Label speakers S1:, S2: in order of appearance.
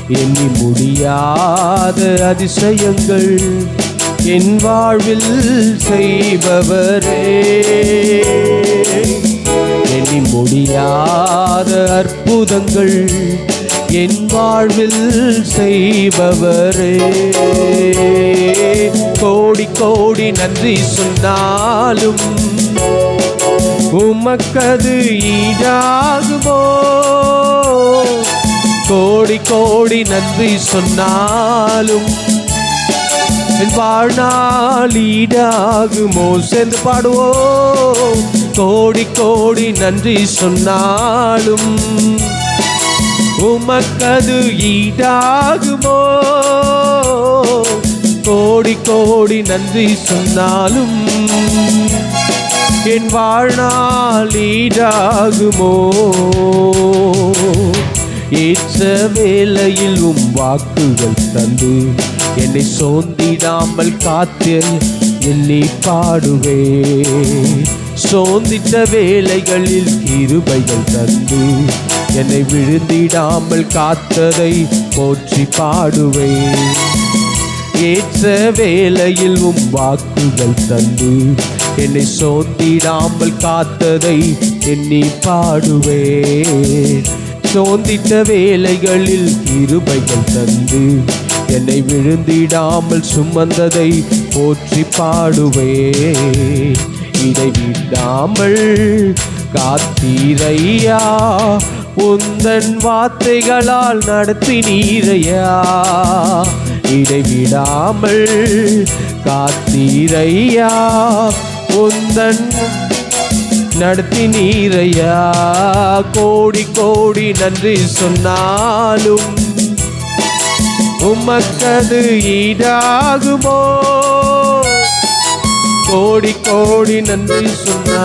S1: எண்ணி முடியாத அதிசயங்கள் என் வாழ்வில் செய்பவரே. எண்ணி முடியாத அற்புதங்கள் என் வாழ்வில் செய்பவரே. கோடி கோடி நன்றி சொன்னாலும் உமக்கது ஈடாகுமோ? கோடி கோடி நன்றி சொன்னாலும் என் வாழ்நாள் ஈடாகுமோ? சேர்ந்து பாடுவோம். கோடி கோடி நன்றி சொன்னாலும் உமக்கது ஈடாகுமோ? கோடி கோடி நன்றி சொன்னாலும் என் வாழ்நாள் ஈடாகுமோ? ஏற்ற வேளையில் வாக்குகள் தந்து என்னை சோர்ந்திடாமல் காத்து எண்ணி பாடுவே. சோர்ந்திட்ட வேளைகளில் கிருபைகள் தந்து என்னை விழுந்திடாமல் காத்ததை போற்றி பாடுவே. ஏற்ற வேளையில் வாக்குகள் தந்து என்னை சோர்ந்திடாமல் காத்ததை எண்ணி பாடுவே. சோர்ந்திட்ட வேளைகளில் கிருபைகள் தந்து என்னை விழுந்திடாமல் சுமந்ததை போற்றி பாடுவே. இதை விடாமல் காத்தீரையா, உந்தன் வார்த்தைகளால் நடத்தினீரையா. இதை விடாமல் காத்தீரையா, உந்தன் நடத்தினீரையா. கோடி கோடி நன்றி சொன்னாலும் உமக்கது ஈடாகுமோ? கோடி கோடி நன்றி சொன்னா